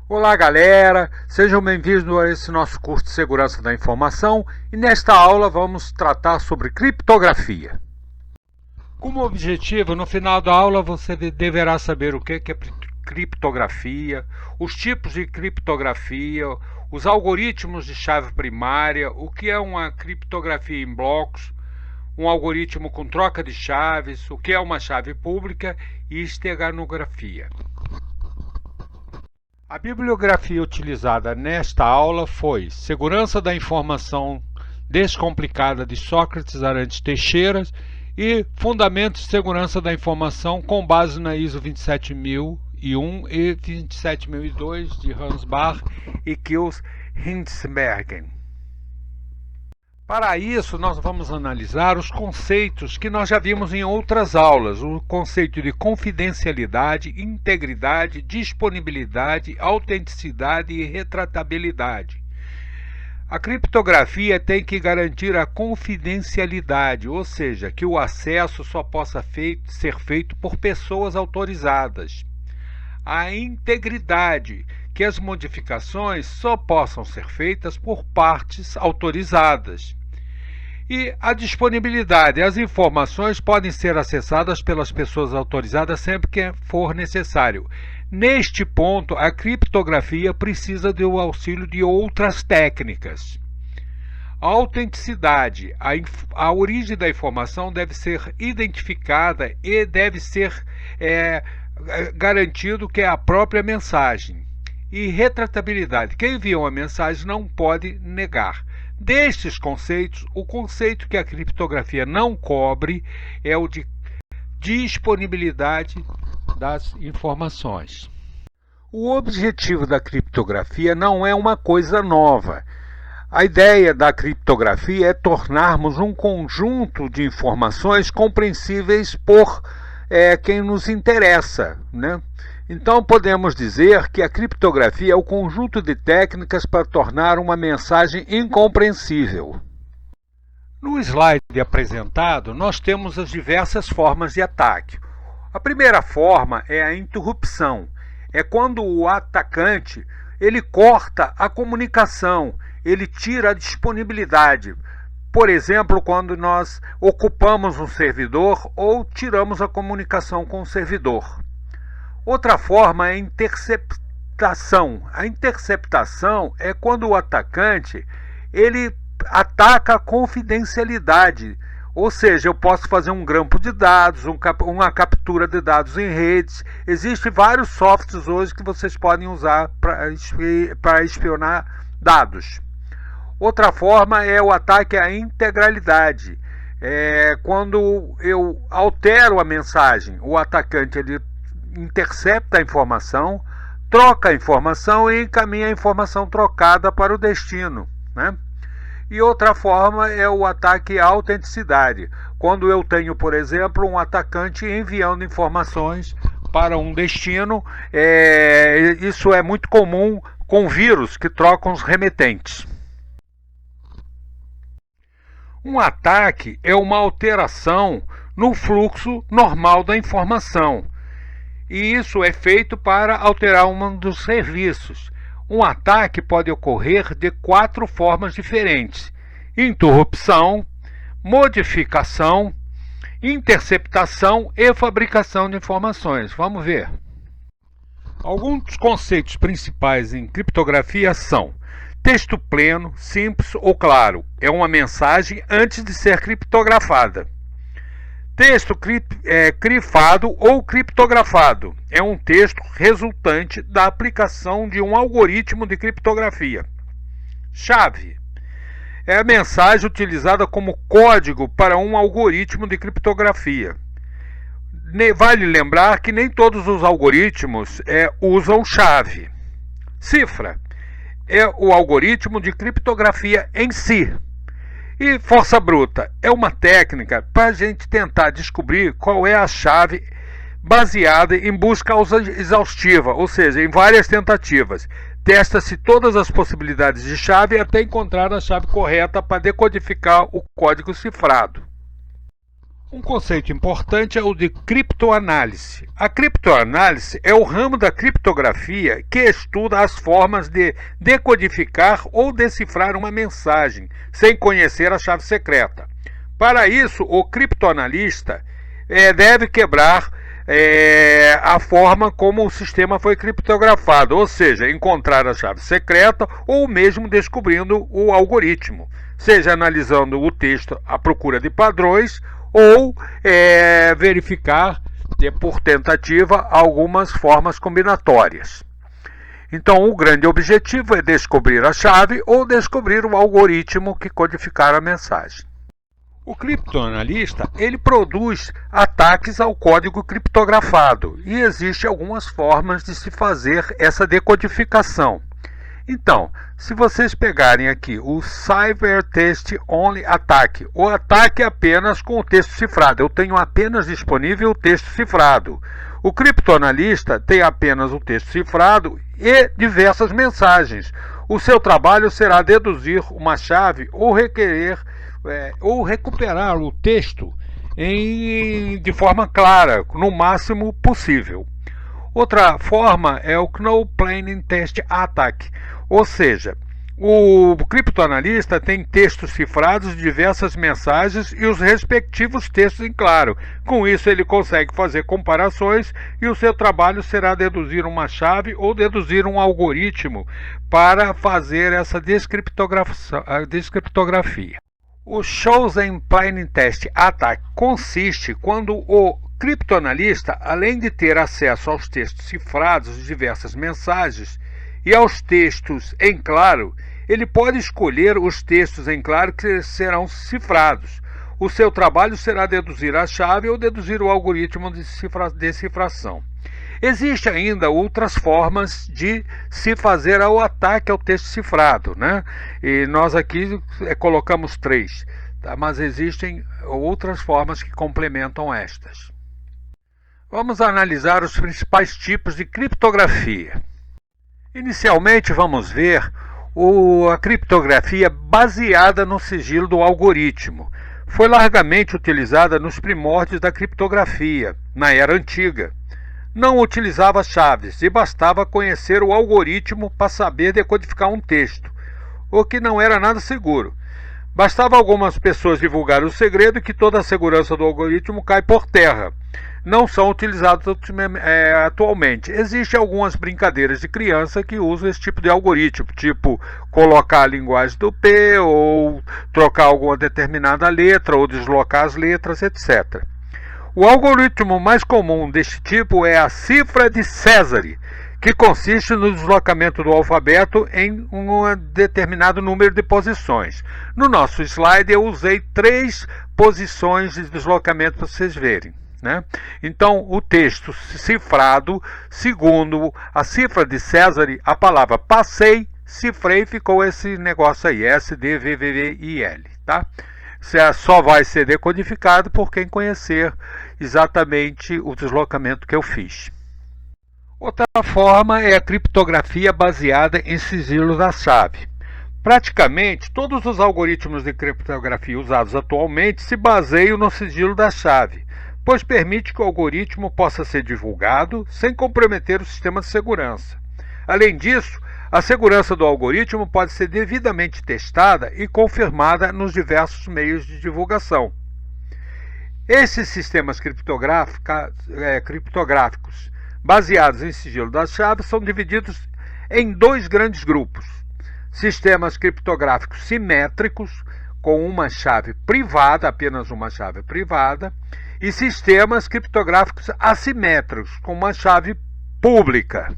Olá galera, sejam bem-vindos a esse nosso curso de Segurança da Informação e nesta aula vamos tratar sobre criptografia. Como objetivo, no final da aula você deverá saber o que é criptografia, os tipos de criptografia, os algoritmos de chave primária, o que é uma criptografia em blocos, um algoritmo com troca de chaves, o que é uma chave pública e esteganografia. A bibliografia utilizada nesta aula foi Segurança da Informação Descomplicada de Sócrates Arantes Teixeira e Fundamentos de Segurança da Informação com base na ISO 27001 e 27002 de Hans Bach e Kils Hindsbergen. Para isso, nós vamos analisar os conceitos que nós já vimos em outras aulas, o conceito de confidencialidade, integridade, disponibilidade, autenticidade e retratabilidade. A criptografia tem que garantir a confidencialidade, ou seja, que o acesso só possa ser feito por pessoas autorizadas. A integridade, que as modificações só possam ser feitas por partes autorizadas. E a disponibilidade, as informações podem ser acessadas pelas pessoas autorizadas sempre que for necessário. Neste ponto, a criptografia precisa do auxílio de outras técnicas. A autenticidade, a origem da informação deve ser identificada e deve ser garantido que é a própria mensagem. E retratabilidade, quem envia uma mensagem não pode negar. Destes conceitos, o conceito que a criptografia não cobre é o de disponibilidade das informações. O objetivo da criptografia não é uma coisa nova. A ideia da criptografia é tornarmos um conjunto de informações compreensíveis por quem nos interessa, né? Então podemos dizer que a criptografia é o conjunto de técnicas para tornar uma mensagem incompreensível. No slide apresentado, nós temos as diversas formas de ataque. A primeira forma é a interrupção. É quando o atacante ele corta a comunicação, ele tira a disponibilidade. Por exemplo, quando nós ocupamos um servidor ou tiramos a comunicação com o servidor. Outra forma é a interceptação. A interceptação é quando o atacante ele ataca a confidencialidade. Ou seja, eu posso fazer um grampo de dados, uma captura de dados em redes. Existem vários softwares hoje que vocês podem usar para espionar dados. Outra forma é o ataque à integralidade. Quando eu altero a mensagem, o atacante ele intercepta a informação, troca a informação e encaminha a informação trocada para o destino, né? E outra forma é o ataque à autenticidade. Quando eu tenho, por exemplo, um atacante enviando informações para um destino, isso é muito comum com vírus que trocam os remetentes. Um ataque é uma alteração no fluxo normal da informação. E isso é feito para alterar um dos serviços. Um ataque pode ocorrer de 4 formas diferentes: interrupção, modificação, interceptação e fabricação de informações. Vamos ver. Alguns conceitos principais em criptografia são: texto pleno, simples ou claro, é uma mensagem antes de ser criptografada. Texto crifado ou criptografado é um texto resultante da aplicação de um algoritmo de criptografia. Chave é a mensagem utilizada como código para um algoritmo de criptografia. Vale lembrar que nem todos os algoritmos usam chave. Cifra é o algoritmo de criptografia em si. E força bruta é uma técnica para a gente tentar descobrir qual é a chave baseada em busca exaustiva, ou seja, em várias tentativas. Testa-se todas as possibilidades de chave até encontrar a chave correta para decodificar o código cifrado. Um conceito importante é o de criptoanálise. A criptoanálise é o ramo da criptografia que estuda as formas de decodificar ou decifrar uma mensagem sem conhecer a chave secreta. Para isso, o criptoanalista deve quebrar a forma como o sistema foi criptografado, ou seja, encontrar a chave secreta ou mesmo descobrindo o algoritmo, seja analisando o texto à procura de padrões ou verificar por tentativa algumas formas combinatórias. Então, o grande objetivo é descobrir a chave ou descobrir o algoritmo que codificar a mensagem. O criptoanalista, ele produz ataques ao código criptografado e existem algumas formas de se fazer essa decodificação. Então, se vocês pegarem aqui o Cipher Text Only Attack, o ataque é apenas com o texto cifrado, eu tenho apenas disponível o texto cifrado. O criptoanalista tem apenas o texto cifrado e diversas mensagens. O seu trabalho será deduzir uma chave ou recuperar o texto de forma clara, no máximo possível. Outra forma é o Knowledge Plain Text Attack, ou seja, o criptoanalista tem textos cifrados de diversas mensagens e os respectivos textos em claro. Com isso, ele consegue fazer comparações e o seu trabalho será deduzir uma chave ou deduzir um algoritmo para fazer essa descriptografia. O Chosen Plain Text Attack consiste quando o criptoanalista, além de ter acesso aos textos cifrados de diversas mensagens e aos textos em claro, ele pode escolher os textos em claro que serão cifrados. O seu trabalho será deduzir a chave ou deduzir o algoritmo de decifração. Existem ainda outras formas de se fazer o ataque ao texto cifrado, né? E nós aqui colocamos 3, tá? Mas existem outras formas que complementam estas. Vamos analisar os principais tipos de criptografia. Inicialmente vamos ver a criptografia baseada no sigilo do algoritmo. Foi largamente utilizada nos primórdios da criptografia, na Era Antiga. Não utilizava chaves e bastava conhecer o algoritmo para saber decodificar um texto, o que não era nada seguro. Bastava algumas pessoas divulgar o segredo que toda a segurança do algoritmo cai por terra. Não são utilizados atualmente. Existem algumas brincadeiras de criança que usam esse tipo de algoritmo, tipo colocar a linguagem do P, ou trocar alguma determinada letra, ou deslocar as letras, etc. O algoritmo mais comum deste tipo é a cifra de César, que consiste no deslocamento do alfabeto em um determinado número de posições. No nosso slide eu usei 3 posições de deslocamento para vocês verem, né? Então, o texto cifrado, segundo a cifra de César, a palavra passei, cifrei, ficou esse negócio aí, SDVVVIL, tá? Só vai ser decodificado por quem conhecer exatamente o deslocamento que eu fiz. Outra forma é a criptografia baseada em sigilo da chave. Praticamente todos os algoritmos de criptografia usados atualmente se baseiam no sigilo da chave, pois permite que o algoritmo possa ser divulgado sem comprometer o sistema de segurança. Além disso, a segurança do algoritmo pode ser devidamente testada e confirmada nos diversos meios de divulgação. Esses sistemas criptográficos baseados em sigilo das chaves são divididos em 2 grandes grupos: sistemas criptográficos simétricos, com uma chave privada, apenas uma chave privada, e sistemas criptográficos assimétricos, com uma chave pública.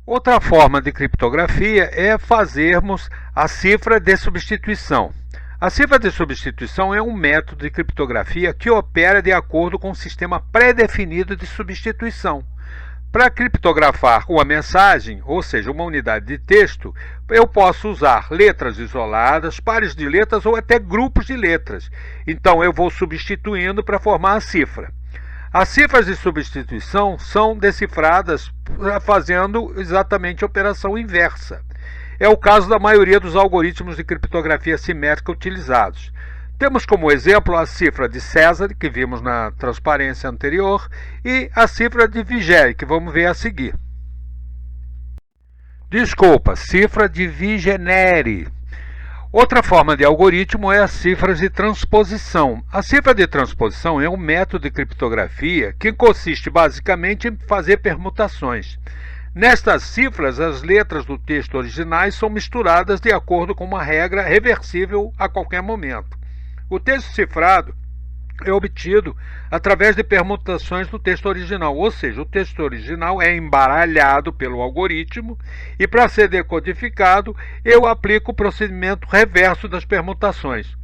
Outra forma de criptografia é fazermos a cifra de substituição. A cifra de substituição é um método de criptografia que opera de acordo com um sistema pré-definido de substituição. Para criptografar uma mensagem, ou seja, uma unidade de texto, eu posso usar letras isoladas, pares de letras ou até grupos de letras. Então eu vou substituindo para formar a cifra. As cifras de substituição são decifradas fazendo exatamente a operação inversa. É o caso da maioria dos algoritmos de criptografia simétrica utilizados. Temos como exemplo a cifra de César, que vimos na transparência anterior, e a cifra de Vigenère, que vamos ver a seguir. Desculpa, cifra de Vigenère. Outra forma de algoritmo é as cifras de transposição. A cifra de transposição é um método de criptografia que consiste basicamente em fazer permutações. Nestas cifras, as letras do texto originais são misturadas de acordo com uma regra reversível a qualquer momento. O texto cifrado é obtido através de permutações do texto original, ou seja, o texto original é embaralhado pelo algoritmo e, para ser decodificado, eu aplico o procedimento reverso das permutações.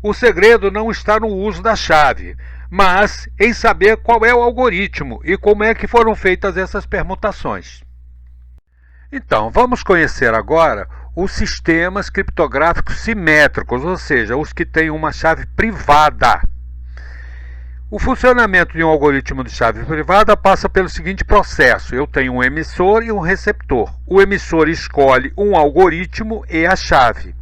O segredo não está no uso da chave, mas em saber qual é o algoritmo e como é que foram feitas essas permutações. Então, vamos conhecer agora os sistemas criptográficos simétricos, ou seja, os que têm uma chave privada. O funcionamento de um algoritmo de chave privada passa pelo seguinte processo: eu tenho um emissor e um receptor. O emissor escolhe um algoritmo e a chave.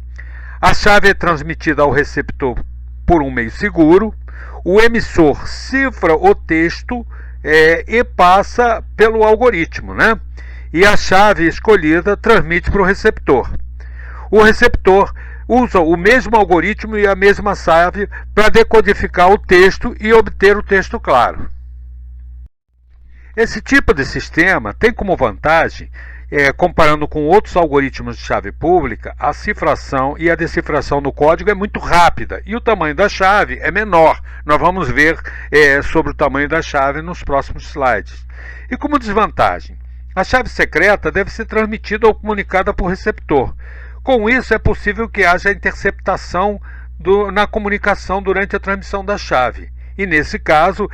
A chave é transmitida ao receptor por um meio seguro. O emissor cifra o texto e passa pelo algoritmo, né? E a chave escolhida transmite para o receptor. O receptor usa o mesmo algoritmo e a mesma chave para decodificar o texto e obter o texto claro. Esse tipo de sistema tem como vantagem, comparando com outros algoritmos de chave pública, a cifração e a decifração do código é muito rápida e o tamanho da chave é menor. Nós vamos ver sobre o tamanho da chave nos próximos slides. E como desvantagem, a chave secreta deve ser transmitida ou comunicada por receptor. Com isso, é possível que haja interceptação na comunicação durante a transmissão da chave. E, nesse caso,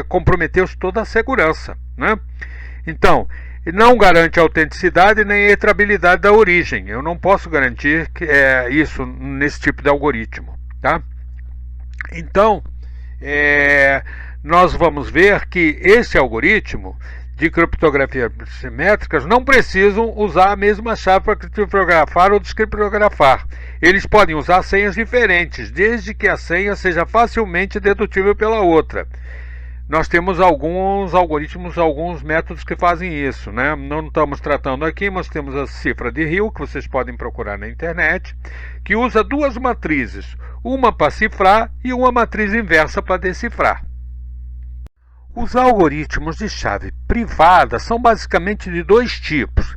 comprometeu-se toda a segurança, né? Então, não garante a autenticidade nem a entrabilidade da origem. Eu não posso garantir isso nesse tipo de algoritmo, tá? Então, nós vamos ver que esse algoritmo de criptografia simétricas não precisam usar a mesma chave para criptografar ou descriptografar. Eles podem usar senhas diferentes, desde que a senha seja facilmente dedutível pela outra. Nós temos alguns algoritmos, alguns métodos que fazem isso, né? Não estamos tratando aqui, mas temos a cifra de Hill, que vocês podem procurar na internet, que usa duas matrizes, uma para cifrar e uma matriz inversa para decifrar. Os algoritmos de chave privada são basicamente de dois tipos: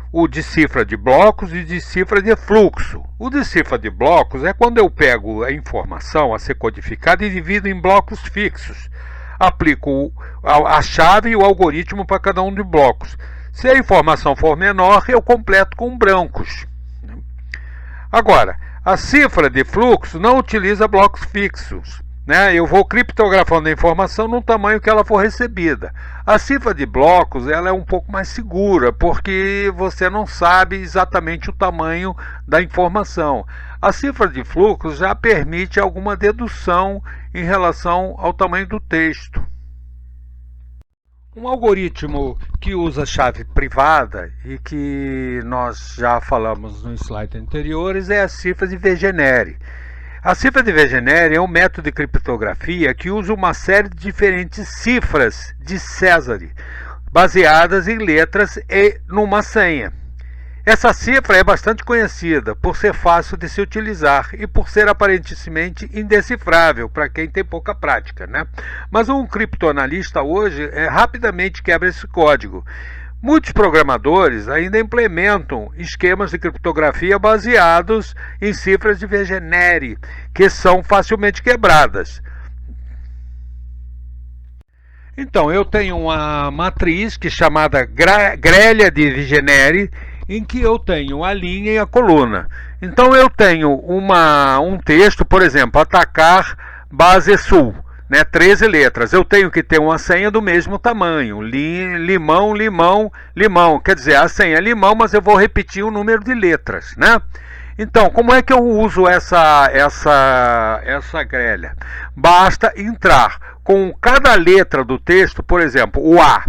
o de cifra de blocos e de cifra de fluxo. O de cifra de blocos é quando eu pego a informação a ser codificada e divido em blocos fixos. Aplico a chave e o algoritmo para cada um dos blocos. Se a informação for menor, eu completo com brancos. Agora, a cifra de fluxo não utiliza blocos fixos, né? Eu vou criptografando a informação no tamanho que ela for recebida. A cifra de blocos ela é um pouco mais segura, porque você não sabe exatamente o tamanho da informação. A cifra de fluxo já permite alguma dedução em relação ao tamanho do texto. Um algoritmo que usa chave privada e que nós já falamos nos slides anteriores é a cifra de Vigenère. A cifra de Vigenère é um método de criptografia que usa uma série de diferentes cifras de César, baseadas em letras e numa senha. Essa cifra é bastante conhecida por ser fácil de se utilizar e por ser aparentemente indecifrável para quem tem pouca prática, né? Mas um criptoanalista hoje rapidamente quebra esse código. Muitos programadores ainda implementam esquemas de criptografia baseados em cifras de Vigenère, que são facilmente quebradas. Então, eu tenho uma matriz que é chamada grelha de Vigenère, em que eu tenho a linha e a coluna. Então, eu tenho um texto, por exemplo, atacar base sul, né, 13 letras. Eu tenho que ter uma senha do mesmo tamanho, limão, limão, limão. Quer dizer, a senha é limão, mas eu vou repetir o número de letras, né? Então, como é que eu uso essa grelha? Basta entrar com cada letra do texto, por exemplo, o A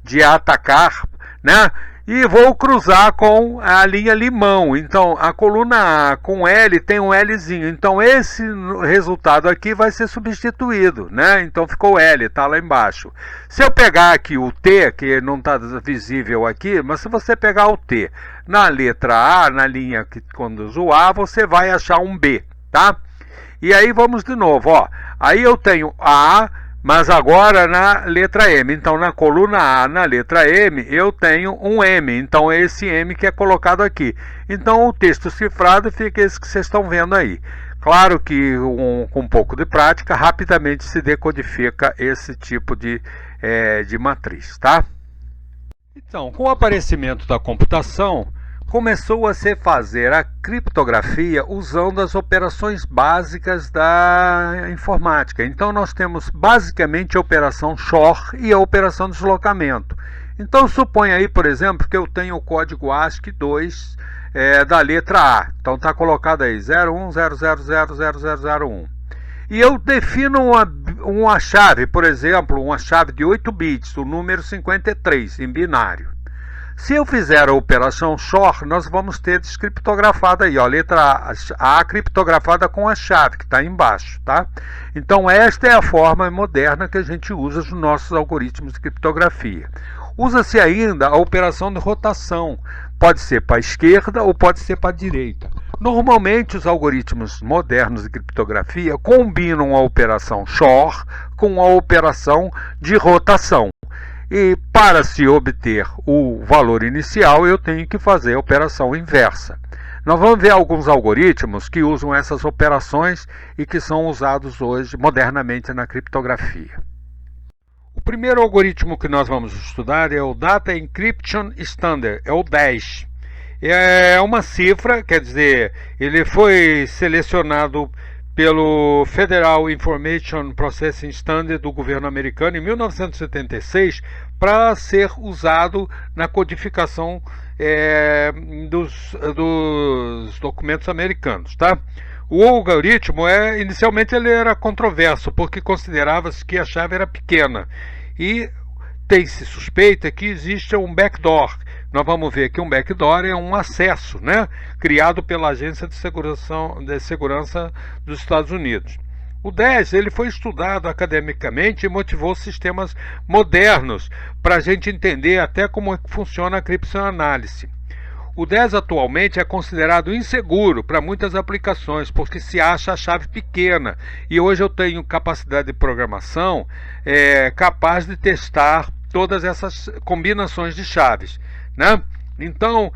de atacar, né? e vou cruzar com a linha limão. Então, a coluna A com L tem um Lzinho. Então, esse resultado aqui vai ser substituído, né? Então, ficou L, está lá embaixo. Se eu pegar aqui o T, que não está visível aqui, mas se você pegar o T na letra A, na linha que conduz o A, você vai achar um B, tá? E aí, vamos de novo, ó. Aí eu tenho A, mas agora na letra M. Então, na coluna A, na letra M, eu tenho um M. Então, é esse M que é colocado aqui. Então, o texto cifrado fica esse que vocês estão vendo aí. Claro que com um pouco de prática, rapidamente se decodifica esse tipo de matriz, tá? Então, com o aparecimento da computação, começou a se fazer a criptografia usando as operações básicas da informática. Então, nós temos basicamente a operação SHOR e a operação deslocamento. Então, suponha aí, por exemplo, que eu tenho o código ASCII 2 da letra A. Então, está colocado aí 0100000001. E eu defino uma chave, por exemplo, uma chave de 8 bits, o número 53, em binário. Se eu fizer a operação SHOR, nós vamos ter descriptografada aí, ó, letra A criptografada com a chave, que está embaixo, tá? Então, esta é a forma moderna que a gente usa nos nossos algoritmos de criptografia. Usa-se ainda a operação de rotação, pode ser para a esquerda ou pode ser para a direita. Normalmente, os algoritmos modernos de criptografia combinam a operação SHOR com a operação de rotação. E para se obter o valor inicial, eu tenho que fazer a operação inversa. Nós vamos ver alguns algoritmos que usam essas operações e que são usados hoje modernamente na criptografia. O primeiro algoritmo que nós vamos estudar é o Data Encryption Standard, é o DES. É uma cifra, quer dizer, ele foi selecionado pelo Federal Information Processing Standard do governo americano em 1976 para ser usado na codificação dos documentos americanos, tá? O algoritmo inicialmente ele era controverso porque considerava-se que a chave era pequena e tem-se suspeita que existe um backdoor. Nós vamos ver que um backdoor é um acesso, né, criado pela Agência de Segurança dos Estados Unidos. O DES ele foi estudado academicamente e motivou sistemas modernos para a gente entender até como funciona a criptoanálise. O DES atualmente é considerado inseguro para muitas aplicações, porque se acha a chave pequena. E hoje eu tenho capacidade de programação capaz de testar todas essas combinações de chaves, né? Então,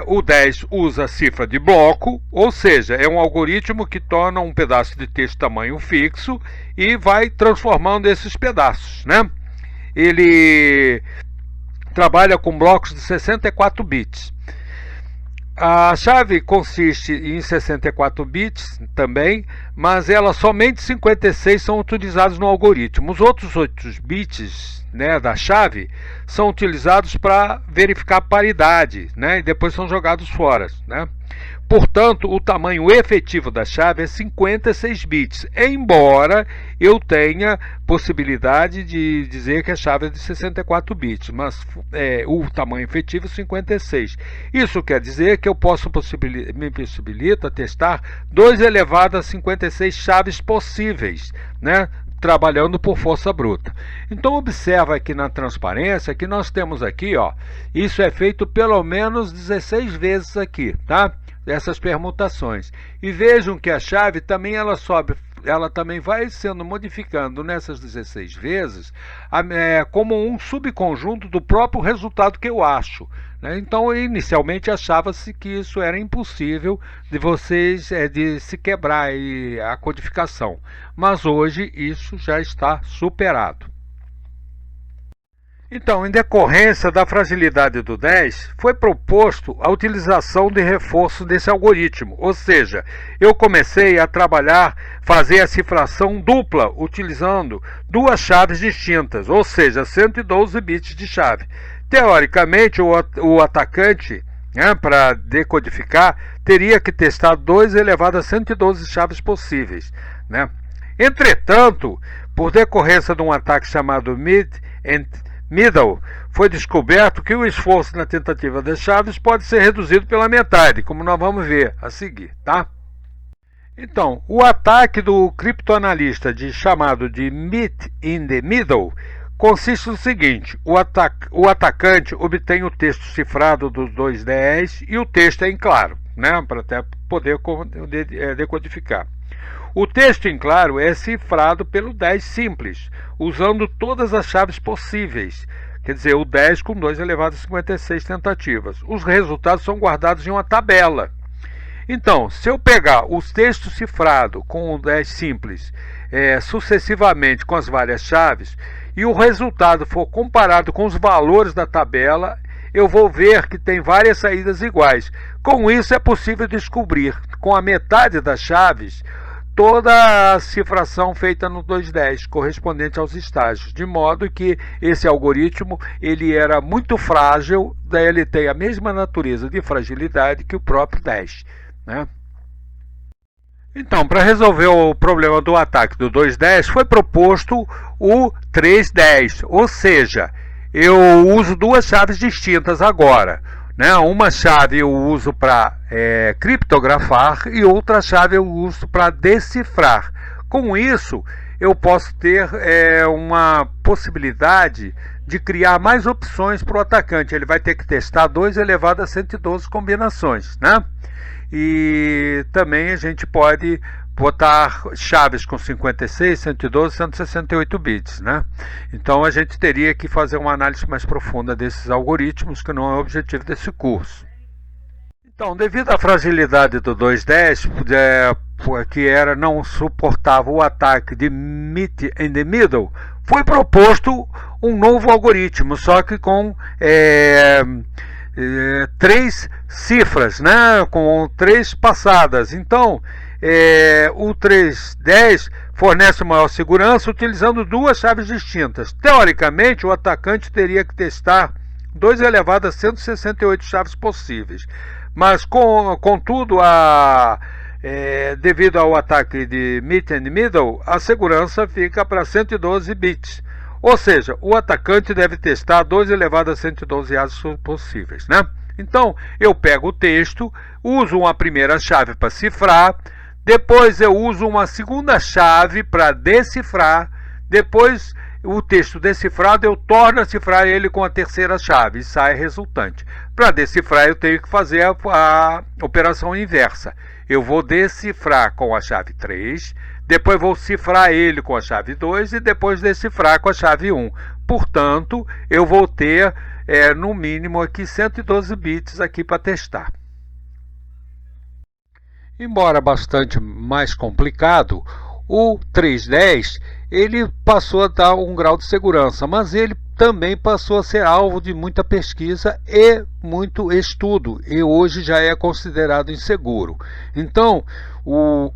o DES usa a cifra de bloco, ou seja, é um algoritmo que torna um pedaço de texto tamanho fixo e vai transformando esses pedaços, né? Ele trabalha com blocos de 64 bits. A chave consiste em 64 bits também, mas somente 56 são utilizados no algoritmo. Os outros 8 bits, né, da chave são utilizados para verificar paridade, né, e depois são jogados fora, né? Portanto, o tamanho efetivo da chave é 56 bits, embora eu tenha possibilidade de dizer que a chave é de 64 bits, mas o tamanho efetivo é 56. Isso quer dizer que eu me possibilita testar 2 elevado a 56 chaves possíveis, né, trabalhando por força bruta. Então observa aqui na transparência que nós temos aqui, ó, isso é feito pelo menos 16 vezes aqui, tá? Essas permutações. E vejam que a chave também ela também vai sendo modificando nessas 16 vezes como um subconjunto do próprio resultado que eu acho, né? Então, inicialmente achava-se que isso era impossível de se quebrar a codificação, mas hoje isso já está superado. Então, em decorrência da fragilidade do DES, foi proposto a utilização de reforço desse algoritmo, ou seja, eu comecei a fazer a cifração dupla, utilizando 2 chaves distintas, ou seja, 112 bits de chave. Teoricamente, o atacante, né, para decodificar, teria que testar 2 elevado a 112 chaves possíveis, né? Entretanto, por decorrência de um ataque chamado middle, foi descoberto que o esforço na tentativa das chaves pode ser reduzido pela metade, como nós vamos ver a seguir, tá? Então, o ataque do criptoanalista chamado de Meet in the Middle consiste no seguinte: o atacante obtém o texto cifrado dos dois 10 e o texto é em claro, né, para até poder decodificar. O texto em claro é cifrado pelo 10 simples, usando todas as chaves possíveis, quer dizer, o 10 com 2 elevado a 56 tentativas. Os resultados são guardados em uma tabela. Então, se eu pegar os textos cifrados com o 10 simples sucessivamente com as várias chaves e o resultado for comparado com os valores da tabela, eu vou ver que tem várias saídas iguais. Com isso é possível descobrir, com a metade das chaves, toda a cifração feita no 210, correspondente aos estágios, de modo que esse algoritmo ele era muito frágil, daí ele tem a mesma natureza de fragilidade que o próprio 10. Né? Então, para resolver o problema do ataque do 210, foi proposto o 310, ou seja, eu uso duas chaves distintas agora. Né? Uma chave eu uso para criptografar e outra chave eu uso para decifrar. Com isso, eu posso ter uma possibilidade de criar mais opções para o atacante. Ele vai ter que testar 2 elevado a 112 combinações, né? E também a gente pode botar chaves com 56, 112, 168 bits, né? Então a gente teria que fazer uma análise mais profunda desses algoritmos, que não é o objetivo desse curso. Então, devido à fragilidade do 210, que não suportava o ataque de Meet in the Middle, foi proposto um novo algoritmo, só que com 3 cifras, né, com 3 passadas. Então, o 310 fornece maior segurança utilizando duas chaves distintas. Teoricamente, o atacante teria que testar 2 elevado a 168 chaves possíveis. Mas, contudo, devido ao ataque de Meet in the Middle, a segurança fica para 112 bits. Ou seja, o atacante deve testar 2 elevado a 112 chaves possíveis, né? Então, eu pego o texto, uso uma primeira chave para cifrar, depois eu uso uma segunda chave para decifrar, depois o texto decifrado eu torno a cifrar ele com a terceira chave e sai resultante. Para decifrar eu tenho que fazer a operação inversa. Eu vou decifrar com a chave 3, depois vou cifrar ele com a chave 2 e depois decifrar com a chave 1. Portanto, eu vou ter no mínimo aqui 112 bits aqui para testar. Embora bastante mais complicado, o 310 ele passou a dar um grau de segurança, mas ele também passou a ser alvo de muita pesquisa e muito estudo, e hoje já é considerado inseguro. Então, o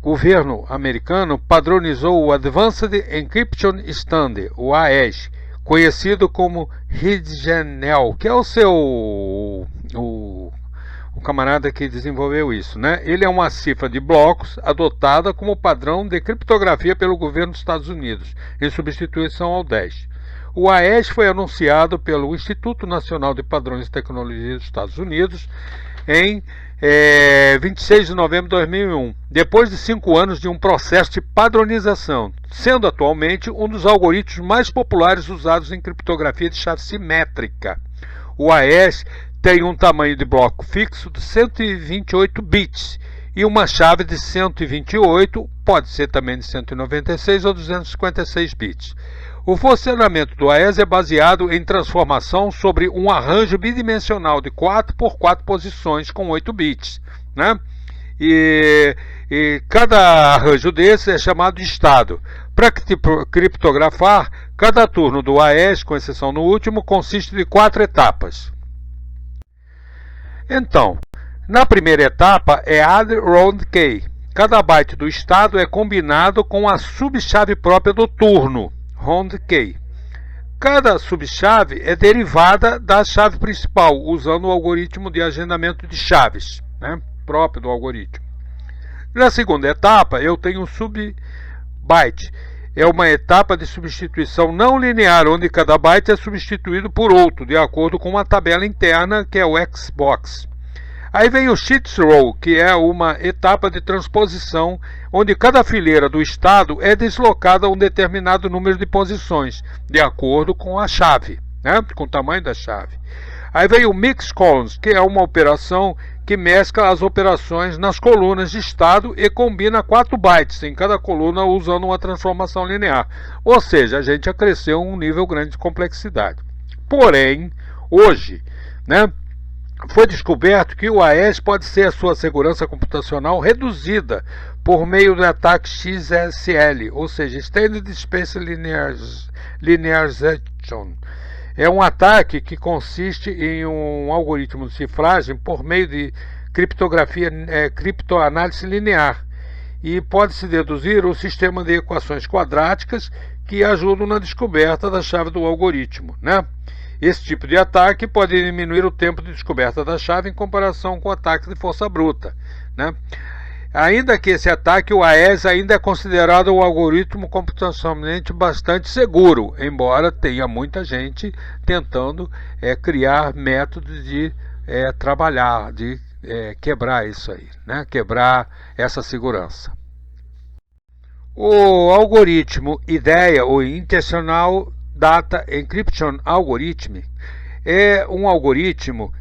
governo americano padronizou o Advanced Encryption Standard, o AES, conhecido como RIDGENEL, que é o camarada que desenvolveu isso, né? Ele é uma cifra de blocos adotada como padrão de criptografia pelo governo dos Estados Unidos, em substituição ao 10. O AES foi anunciado pelo Instituto Nacional de Padrões e Tecnologia dos Estados Unidos em 26 de novembro de 2001, depois de 5 anos de um processo de padronização, sendo atualmente um dos algoritmos mais populares usados em criptografia de chave simétrica. O AES tem um tamanho de bloco fixo de 128 bits e uma chave de 128, pode ser também de 196 ou 256 bits. O funcionamento do AES é baseado em transformação sobre um arranjo bidimensional de 4 por 4 posições com 8 bits, né? E cada arranjo desse é chamado de estado. Para criptografar, cada turno do AES, com exceção no último, consiste de 4 etapas. Então, na primeira etapa é add round key. Cada byte do estado é combinado com a subchave própria do turno, round key. Cada subchave é derivada da chave principal, usando o algoritmo de agendamento de chaves, né, próprio do algoritmo. Na segunda etapa, eu tenho um subbyte. é uma etapa de substituição não linear, onde cada byte é substituído por outro, de acordo com uma tabela interna, que é o Xbox. Aí vem o Sheets Row, que é uma etapa de transposição, onde cada fileira do estado é deslocada a um determinado número de posições, de acordo com a chave, né? Com o tamanho da chave. Aí vem o Mix Columns, que é uma operação que mescla as operações nas colunas de estado e combina 4 bytes em cada coluna usando uma transformação linear. Ou seja, a gente acresceu um nível grande de complexidade. Porém, hoje, né, foi descoberto que o AES pode ser a sua segurança computacional reduzida por meio do ataque XSL, ou seja, Extended Space Linearization. É um ataque que consiste em um algoritmo de cifragem por meio de criptoanálise linear e pode-se deduzir um sistema de equações quadráticas que ajudam na descoberta da chave do algoritmo, né? Esse tipo de ataque pode diminuir o tempo de descoberta da chave em comparação com ataques de força bruta, né? Ainda que esse ataque, o AES ainda é considerado um algoritmo computacionalmente bastante seguro, embora tenha muita gente tentando criar métodos de trabalhar, de quebrar isso aí, né? Quebrar essa segurança. O algoritmo IDEA, ou Intentional Data Encryption Algorithm, é um algoritmo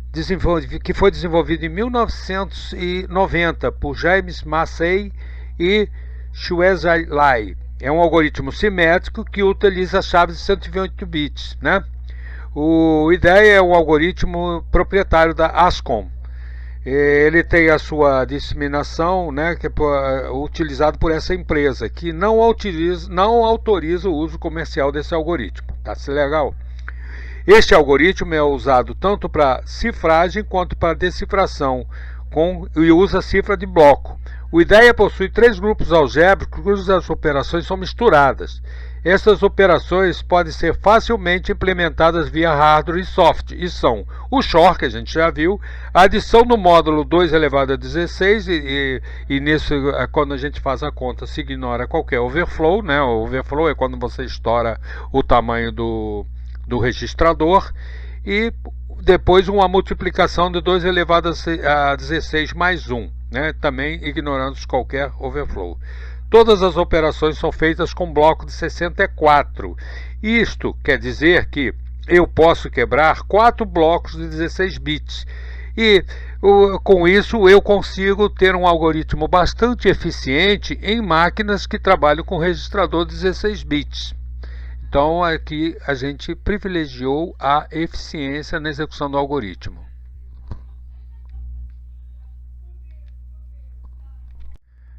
que foi desenvolvido em 1990 por James Massey e Shuai Lai. É um algoritmo simétrico que utiliza chaves de 128 bits, né? O IDEA é um algoritmo proprietário da Ascom. Ele tem a sua disseminação, né, que é utilizado por essa empresa, que não autoriza o uso comercial desse algoritmo. Tá legal? Este algoritmo é usado tanto para cifragem quanto para decifração, e usa cifra de bloco. O IDEA possui 3 grupos algébricos cujas operações são misturadas. Essas operações podem ser facilmente implementadas via hardware e software, e são o XOR, que a gente já viu, a adição do módulo 2 elevado a 16, e nisso, quando a gente faz a conta, se ignora qualquer overflow, né? O overflow é quando você estoura o tamanho do registrador, e depois uma multiplicação de 2 elevado a 16 mais 1, né? Também ignorando qualquer overflow. Todas as operações são feitas com bloco de 64. Isto quer dizer que eu posso quebrar 4 blocos de 16 bits. E com isso eu consigo ter um algoritmo bastante eficiente em máquinas que trabalham com registrador de 16 bits. Então aqui a gente privilegiou a eficiência na execução do algoritmo.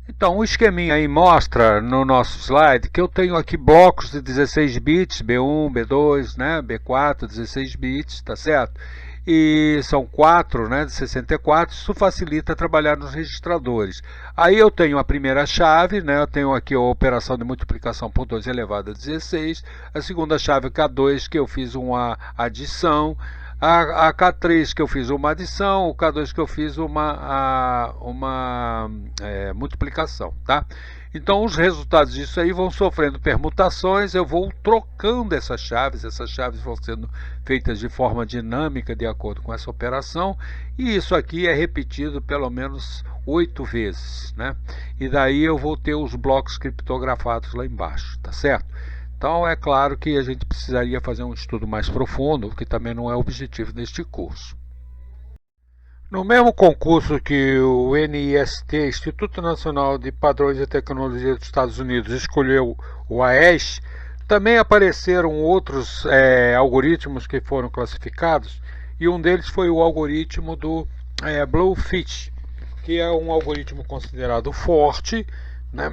Então o esqueminha aí mostra no nosso slide que eu tenho aqui blocos de 16 bits, B1, B2, né, B4, 16 bits, tá certo? E são 4, né, de 64, isso facilita trabalhar nos registradores. Aí eu tenho a primeira chave, né, eu tenho aqui a operação de multiplicação por 2 elevado a 16, a segunda chave K2 que eu fiz uma adição, a K3 que eu fiz uma adição, o K2 que eu fiz uma multiplicação, tá? Então os resultados disso aí vão sofrendo permutações, eu vou trocando essas chaves vão sendo feitas de forma dinâmica de acordo com essa operação, e isso aqui é repetido pelo menos 8 vezes, né? E daí eu vou ter os blocos criptografados lá embaixo, tá certo? Então é claro que a gente precisaria fazer um estudo mais profundo, que também não é o objetivo deste curso. No mesmo concurso que o NIST, Instituto Nacional de Padrões e Tecnologia dos Estados Unidos, escolheu o AES, também apareceram outros algoritmos que foram classificados, e um deles foi o algoritmo do Bluefish, que é um algoritmo considerado forte, né?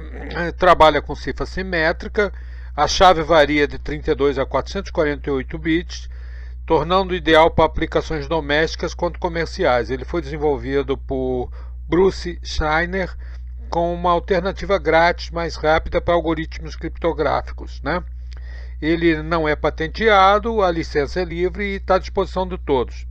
Trabalha com cifra simétrica, a chave varia de 32 a 448 bits, tornando ideal para aplicações domésticas quanto comerciais. Ele foi desenvolvido por Bruce Schneier com uma alternativa grátis mais rápida para algoritmos criptográficos, né? Ele não é patenteado, a licença é livre e está à disposição de todos.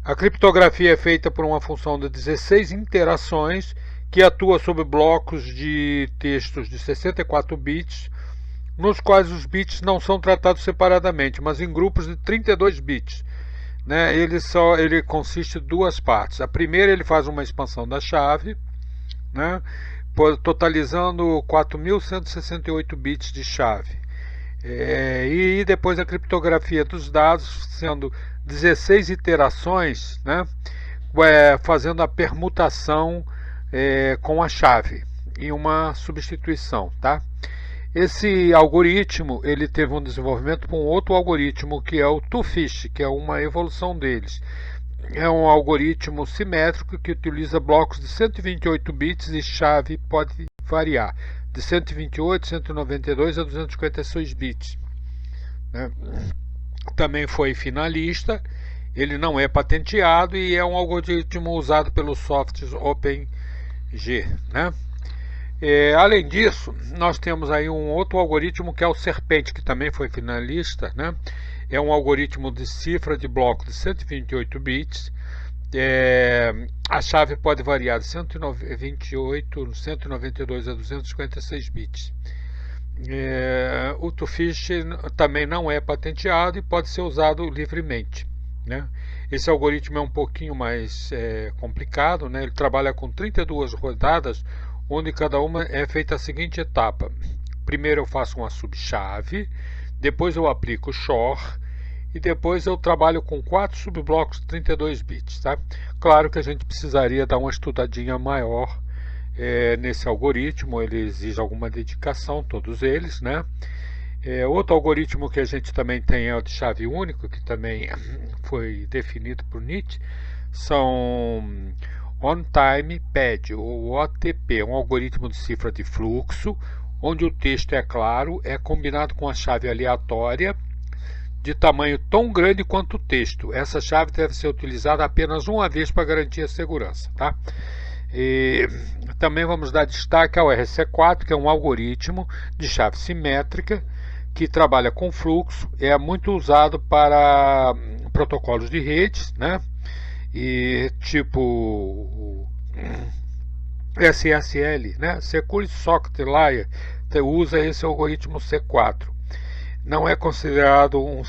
A criptografia é feita por uma função de 16 interações que atua sobre blocos de textos de 64 bits, nos quais os bits não são tratados separadamente, mas em grupos de 32 bits. Né? Ele consiste de duas partes. A primeira, ele faz uma expansão da chave, né? Totalizando 4.168 bits de chave. E depois a criptografia dos dados, sendo 16 iterações, né? Fazendo a permutação com a chave e uma substituição, tá? Esse algoritmo, ele teve um desenvolvimento com outro algoritmo, que é o Twofish, que é uma evolução deles. É um algoritmo simétrico que utiliza blocos de 128 bits e chave pode variar de 128, 192 a 256 bits. Né? Também foi finalista, ele não é patenteado e é um algoritmo usado pelos softwares OpenG. Né? Além disso, nós temos aí um outro algoritmo que é o Serpente, que também foi finalista, né? É um algoritmo de cifra de bloco de 128 bits. A chave pode variar de 128, 192 a 256 bits. O Twofish também não é patenteado e pode ser usado livremente. Né? Esse algoritmo é um pouquinho mais complicado, né? Ele trabalha com 32 rodadas, onde cada uma é feita a seguinte etapa. Primeiro eu faço uma subchave, depois eu aplico o XOR e depois eu trabalho com 4 subblocos de 32 bits. Tá? Claro que a gente precisaria dar uma estudadinha maior nesse algoritmo, ele exige alguma dedicação, todos eles. Né? Outro algoritmo que a gente também tem é o de chave única, que também foi definido por Nietzsche, são On-Time Pad, ou OTP, um algoritmo de cifra de fluxo, onde o texto é claro, é combinado com a chave aleatória de tamanho tão grande quanto o texto. Essa chave deve ser utilizada apenas uma vez para garantir a segurança. Tá? E também vamos dar destaque ao RC4, que é um algoritmo de chave simétrica, que trabalha com fluxo, é muito usado para protocolos de redes, né? E tipo SSL, né? Security Socket Layer, usa esse algoritmo C4. Não é considerado um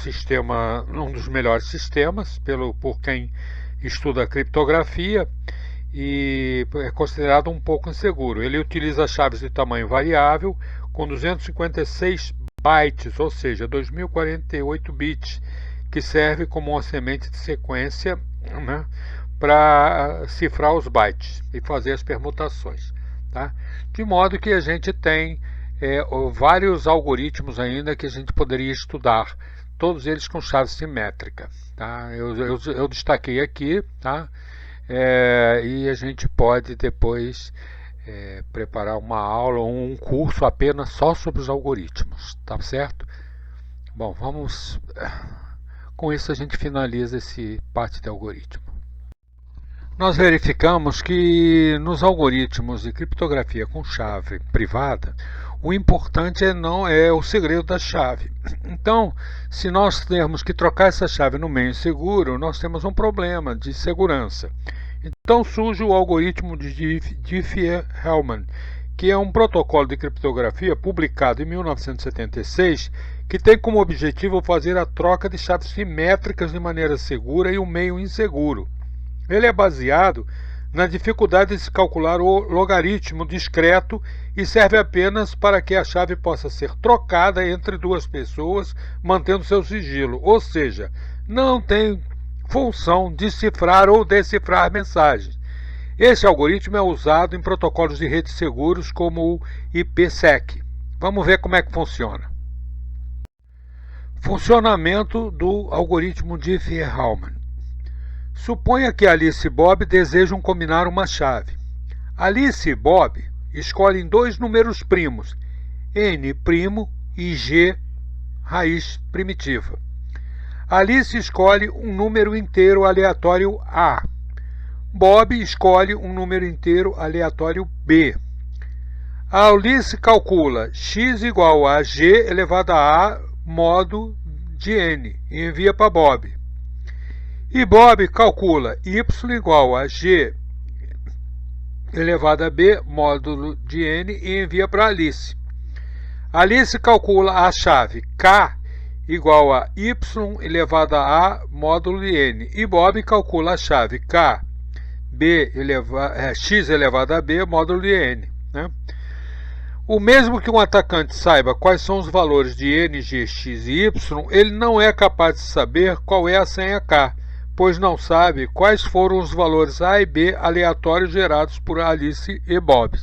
dos melhores sistemas por quem estuda criptografia e é considerado um pouco inseguro. Ele utiliza chaves de tamanho variável com 256 bytes, ou seja, 2048 bits, que serve como uma semente de sequência, né, para cifrar os bytes e fazer as permutações. Tá? De modo que a gente tem vários algoritmos ainda que a gente poderia estudar, todos eles com chave simétrica. Tá? Eu destaquei aqui, tá? E a gente pode depois preparar uma aula ou um curso apenas só sobre os algoritmos, tá certo? Bom, com isso a gente finaliza esse parte de algoritmo. Nós verificamos que nos algoritmos de criptografia com chave privada, o importante não é o segredo da chave. Então, se nós temos que trocar essa chave no meio seguro, nós temos um problema de segurança. Então surge o algoritmo de Diffie-Hellman, que é um protocolo de criptografia publicado em 1976, que tem como objetivo fazer a troca de chaves simétricas de maneira segura em um meio inseguro. Ele é baseado na dificuldade de se calcular o logaritmo discreto e serve apenas para que a chave possa ser trocada entre duas pessoas, mantendo seu sigilo, ou seja, não tem função de cifrar ou decifrar mensagens. Esse algoritmo é usado em protocolos de redes seguros como o IPsec. Vamos ver como é que funciona. Funcionamento do algoritmo Diffie-Hellman. Suponha que Alice e Bob desejam combinar uma chave. Alice e Bob escolhem dois números primos, n' e g raiz primitiva. Alice escolhe um número inteiro aleatório A. Bob escolhe um número inteiro aleatório B. A Alice calcula x igual a g elevado a A modo de n e envia para Bob. E Bob calcula y igual a g elevado a b módulo de n e envia para Alice. Alice calcula a chave K igual a y elevado a A módulo de n. E Bob calcula a chave K x elevado a B módulo de n. Né? O mesmo que um atacante saiba quais são os valores de n, g, x e y, ele não é capaz de saber qual é a senha K, pois não sabe quais foram os valores A e B aleatórios gerados por Alice e Bob.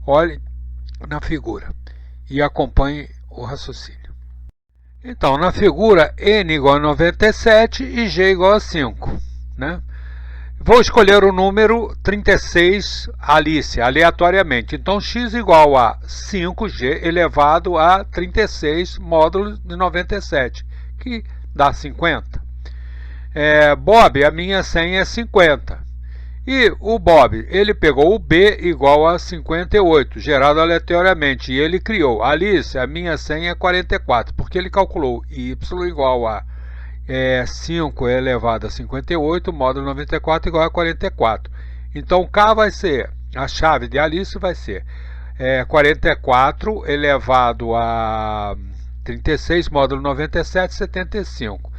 Olhe na figura e acompanhe o raciocínio. Então, na figura, n igual a 97 e g igual a 5. Né? Vou escolher o número 36, Alice, aleatoriamente. Então, x igual a 5g elevado a 36 módulo de 97, que dá 50. Bob, a minha senha é 50. E o Bob, ele pegou o B igual a 58, gerado aleatoriamente, e ele criou. Alice, a minha senha é 44, porque ele calculou y igual a 5 elevado a 58, módulo 94 igual a 44. Então, K vai ser, a chave de Alice vai ser 44 elevado a 36, módulo 97, 75.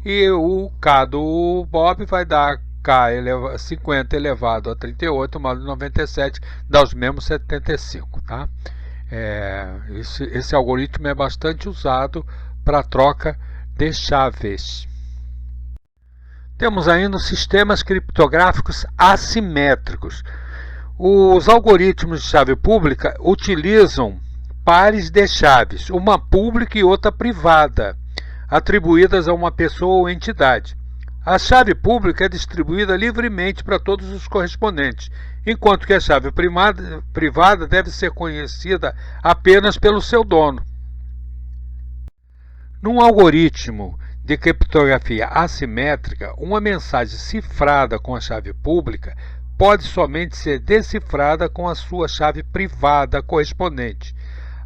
E o K do Bob vai dar K 50 elevado a 38, módulo 97, dá os mesmos 75. Tá? Esse algoritmo é bastante usado para troca de chaves. Temos ainda os sistemas criptográficos assimétricos. Os algoritmos de chave pública utilizam pares de chaves, uma pública e outra privada, atribuídas a uma pessoa ou entidade. A chave pública é distribuída livremente para todos os correspondentes, enquanto que a chave privada deve ser conhecida apenas pelo seu dono. Num algoritmo de criptografia assimétrica, uma mensagem cifrada com a chave pública pode somente ser decifrada com a sua chave privada correspondente.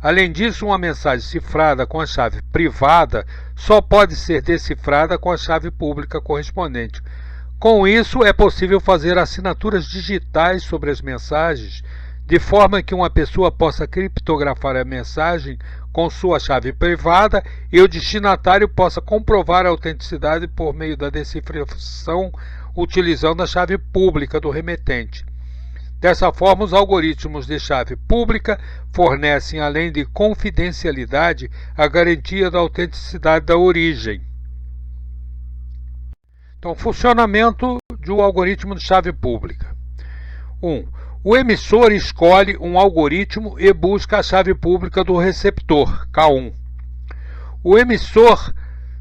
Além disso, uma mensagem cifrada com a chave privada só pode ser decifrada com a chave pública correspondente. Com isso, é possível fazer assinaturas digitais sobre as mensagens, de forma que uma pessoa possa criptografar a mensagem com sua chave privada e o destinatário possa comprovar a autenticidade por meio da decifração utilizando a chave pública do remetente. Dessa forma, os algoritmos de chave pública fornecem, além de confidencialidade, a garantia da autenticidade da origem. Então, funcionamento do algoritmo de chave pública. 1. O emissor escolhe um algoritmo e busca a chave pública do receptor, K1. O emissor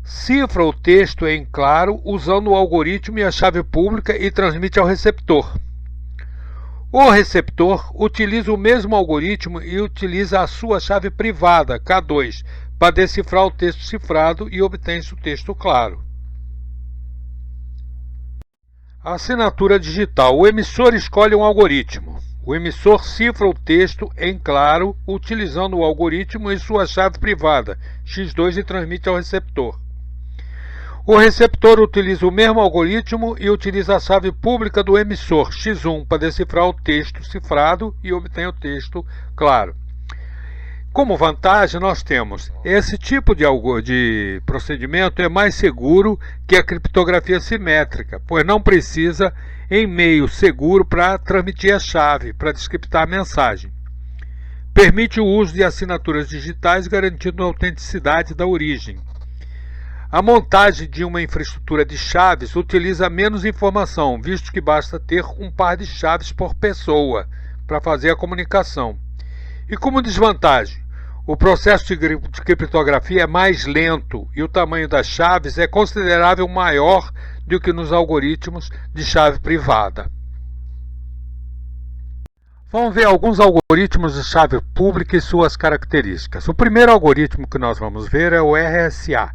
cifra o texto em claro usando o algoritmo e a chave pública e transmite ao receptor. O receptor utiliza o mesmo algoritmo e utiliza a sua chave privada, K2, para decifrar o texto cifrado e obtém-se o texto claro. Assinatura digital. O emissor escolhe um algoritmo. O emissor cifra o texto em claro utilizando o algoritmo e sua chave privada, X2, e transmite ao receptor. O receptor utiliza o mesmo algoritmo e utiliza a chave pública do emissor, X1, para decifrar o texto cifrado e obtém o texto claro. Como vantagem, nós temos esse tipo de procedimento é mais seguro que a criptografia simétrica, pois não precisa em meio seguro para transmitir a chave, para descriptar a mensagem. Permite o uso de assinaturas digitais garantindo a autenticidade da origem. A montagem de uma infraestrutura de chaves utiliza menos informação, visto que basta ter um par de chaves por pessoa para fazer a comunicação. E como desvantagem, o processo de criptografia é mais lento e o tamanho das chaves é considerável maior do que nos algoritmos de chave privada. Vamos ver alguns algoritmos de chave pública e suas características. O primeiro algoritmo que nós vamos ver é o RSA.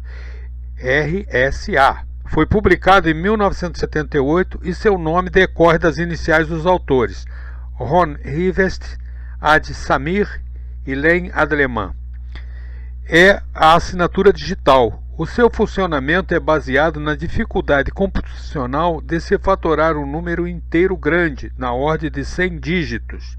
Foi publicado em 1978 e seu nome decorre das iniciais dos autores, Ron Rivest, Ad Samir e Len Adleman. É a assinatura digital. O seu funcionamento é baseado na dificuldade computacional de se fatorar um número inteiro grande, na ordem de 100 dígitos.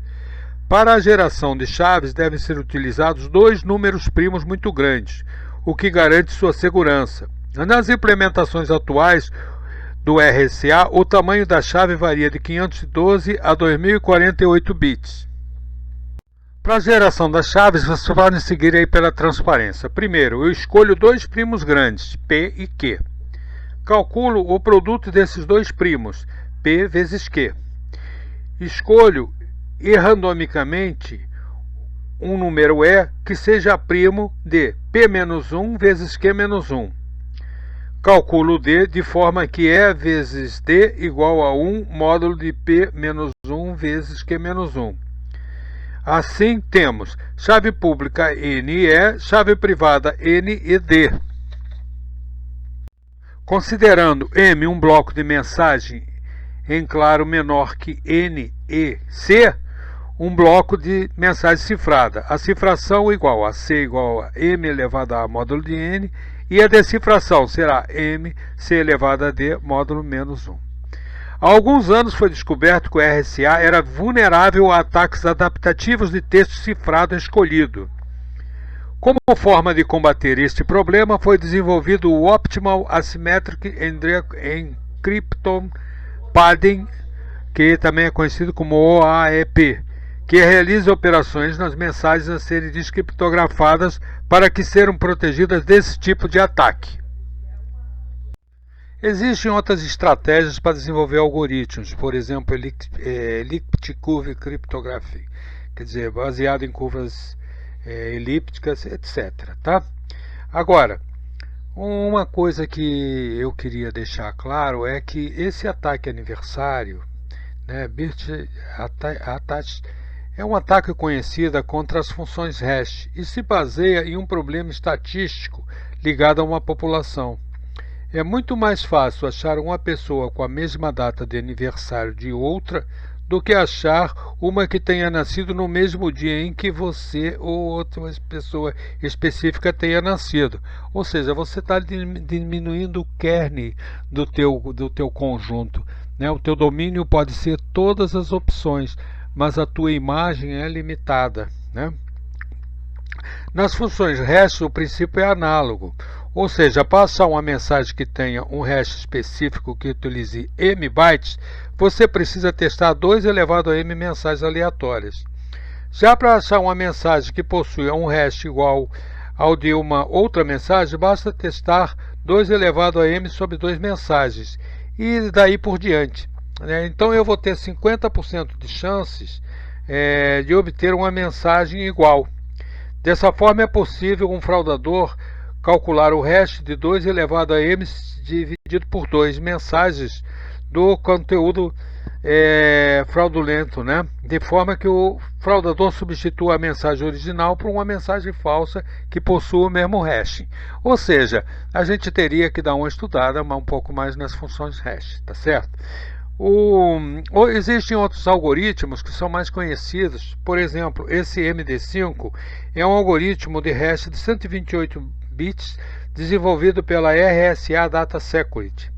Para a geração de chaves devem ser utilizados dois números primos muito grandes, o que garante sua segurança. Nas implementações atuais do RSA, o tamanho da chave varia de 512 a 2048 bits. Para a geração das chaves, vocês podem seguir aí pela transparência. Primeiro, eu escolho dois primos grandes, P e Q. Calculo o produto desses dois primos, P vezes Q. Escolho randomicamente um número E que seja primo de P-1 vezes Q-1. Calculo D de forma que E vezes D igual a 1 módulo de P-1 vezes Q-1. Assim temos chave pública N e E, chave privada N e D. Considerando M um bloco de mensagem em claro menor que N e C, um bloco de mensagem cifrada. A cifração igual a C igual a M elevado a módulo de N, e a decifração será M C elevado a D módulo menos 1. Há alguns anos foi descoberto que o RSA era vulnerável a ataques adaptativos de texto cifrado escolhido. Como forma de combater este problema, foi desenvolvido o Optimal Asymmetric Encryption Padding, que também é conhecido como OAEP, que realiza operações nas mensagens a serem descriptografadas para que sejam protegidas desse tipo de ataque. Existem outras estratégias para desenvolver algoritmos, por exemplo, Elliptic Curve Cryptography, quer dizer, baseado em curvas elípticas, etc. Tá? Agora, uma coisa que eu queria deixar claro é que esse ataque aniversário, né, é um ataque conhecido contra as funções hash e se baseia em um problema estatístico ligado a uma população. É muito mais fácil achar uma pessoa com a mesma data de aniversário de outra do que achar uma que tenha nascido no mesmo dia em que você ou outra pessoa específica tenha nascido. Ou seja, você está diminuindo o kernel do teu conjunto, né? O teu domínio pode ser todas as opções, mas a tua imagem é limitada, né? Nas funções hash, o princípio é análogo. Ou seja, para achar uma mensagem que tenha um hash específico que utilize m bytes, você precisa testar 2 elevado a m mensagens aleatórias. Já para achar uma mensagem que possui um hash igual ao de uma outra mensagem, basta testar 2 elevado a m sobre 2 mensagens, e daí por diante. Então eu vou ter 50% de chances de obter uma mensagem igual. Dessa forma é possível um fraudador calcular o hash de 2 elevado a m dividido por 2 mensagens do conteúdo fraudulento, né? De forma que o fraudador substitua a mensagem original por uma mensagem falsa que possua o mesmo hash. Ou seja, a gente teria que dar uma estudada um pouco mais nas funções hash, tá certo? Existem outros algoritmos que são mais conhecidos. Por exemplo, esse MD5 é um algoritmo de hash de 128 bits desenvolvido pela RSA Data Security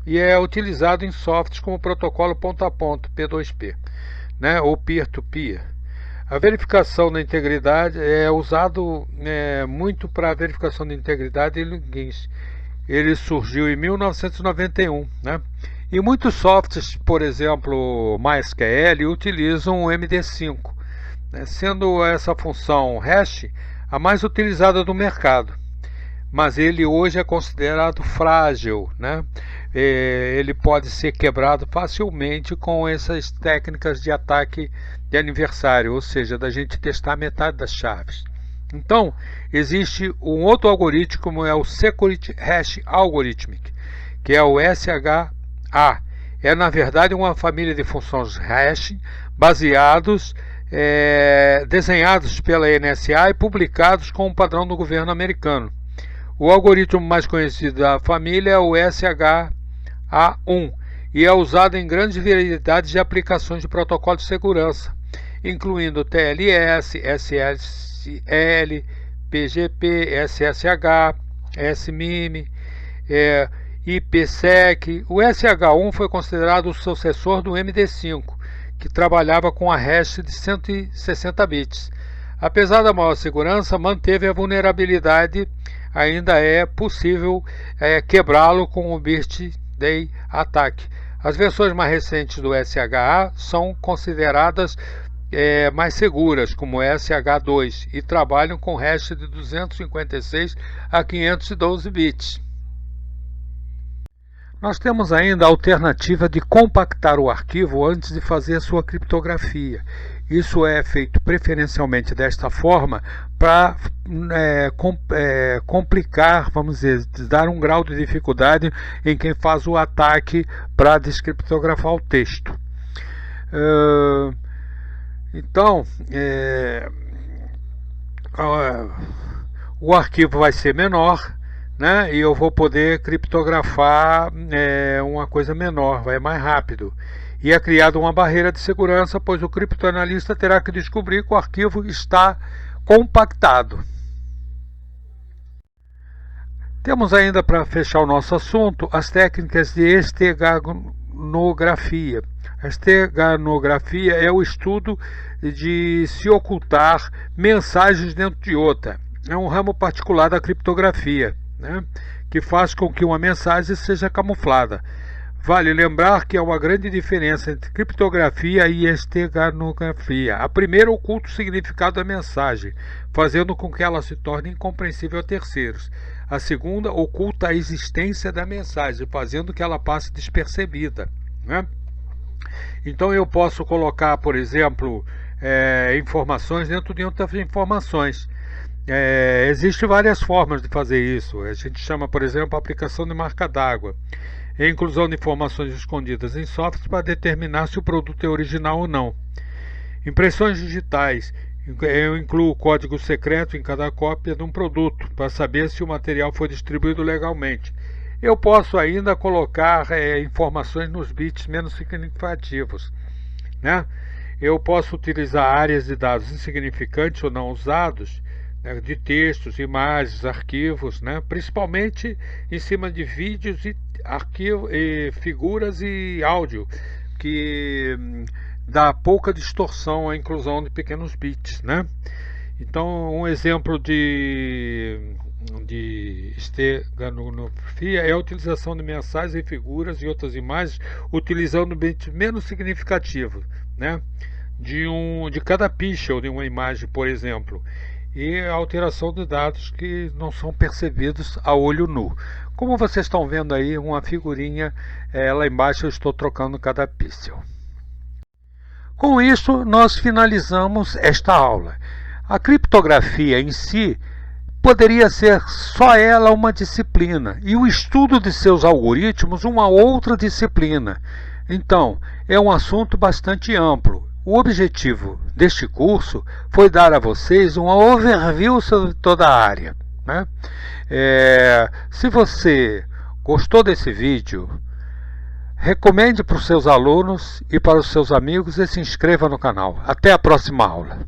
e é utilizado em softwares como o protocolo ponto a ponto P2P, né, ou peer-to-peer. A verificação da integridade é usado muito para a verificação de integridade de logins. Ele surgiu em 1991, né? E muitos softwares, por exemplo, MySQL, utilizam o MD5, né, sendo essa função hash a mais utilizada do mercado. Mas ele hoje é considerado frágil, né? Ele pode ser quebrado facilmente com essas técnicas de ataque de aniversário, ou seja, da gente testar metade das chaves. Então, existe um outro algoritmo, é o Security Hash Algorithmic, que é o SHA. É, na verdade, uma família de funções hash desenhados pela NSA e publicados com um padrão do governo americano. O algoritmo mais conhecido da família é o SHA-1 e é usado em grandes variedades de aplicações de protocolo de segurança, incluindo TLS, SSL, PGP, SSH, SMIME, IPsec. O SH1 foi considerado o sucessor do MD5, que trabalhava com a hash de 160 bits. Apesar da maior segurança, manteve a vulnerabilidade, ainda é possível quebrá-lo com o Birthday Attack. As versões mais recentes do SHA são consideradas mais seguras, como o SH2, e trabalham com hash de 256 a 512 bits. Nós temos ainda a alternativa de compactar o arquivo antes de fazer a sua criptografia. Isso é feito preferencialmente desta forma para complicar, vamos dizer, dar um grau de dificuldade em quem faz o ataque para descriptografar o texto. Então, o arquivo vai ser menor, né? E eu vou poder criptografar uma coisa menor, vai mais rápido. E é criada uma barreira de segurança, pois o criptoanalista terá que descobrir que o arquivo está compactado. Temos ainda, para fechar o nosso assunto, as técnicas de esteganografia. A esteganografia é o estudo de se ocultar mensagens dentro de outra. É um ramo particular da criptografia, né, que faz com que uma mensagem seja camuflada. Vale lembrar que há uma grande diferença entre criptografia e esteganografia. A primeira oculta o significado da mensagem, fazendo com que ela se torne incompreensível a terceiros. A segunda oculta a existência da mensagem, fazendo que ela passe despercebida, né? Então eu posso colocar, por exemplo, informações dentro de outras informações. Existem várias formas de fazer isso. A gente chama, por exemplo, a aplicação de marca d'água. A inclusão de informações escondidas em software para determinar se o produto é original ou não. Impressões digitais. Eu incluo o código secreto em cada cópia de um produto para saber se o material foi distribuído legalmente. Eu posso ainda colocar informações nos bits menos significativos, né? Eu posso utilizar áreas de dados insignificantes ou não usados, né, de textos, imagens, arquivos, né, principalmente em cima de vídeos e figuras e áudio, que dá pouca distorção à inclusão de pequenos bits, né? Então, um exemplo de esteganografia é a utilização de mensagens e figuras e outras imagens utilizando bits menos significativos, né, de cada pixel de uma imagem, por exemplo, e a alteração de dados que não são percebidos a olho nu. Como vocês estão vendo aí, uma figurinha, lá embaixo eu estou trocando cada pixel. Com isso, nós finalizamos esta aula. A criptografia em si poderia ser só ela uma disciplina e o estudo de seus algoritmos uma outra disciplina. Então, é um assunto bastante amplo. O objetivo deste curso foi dar a vocês uma overview sobre toda a área, né? Se você gostou desse vídeo, recomende para os seus alunos e para os seus amigos e se inscreva no canal. Até a próxima aula.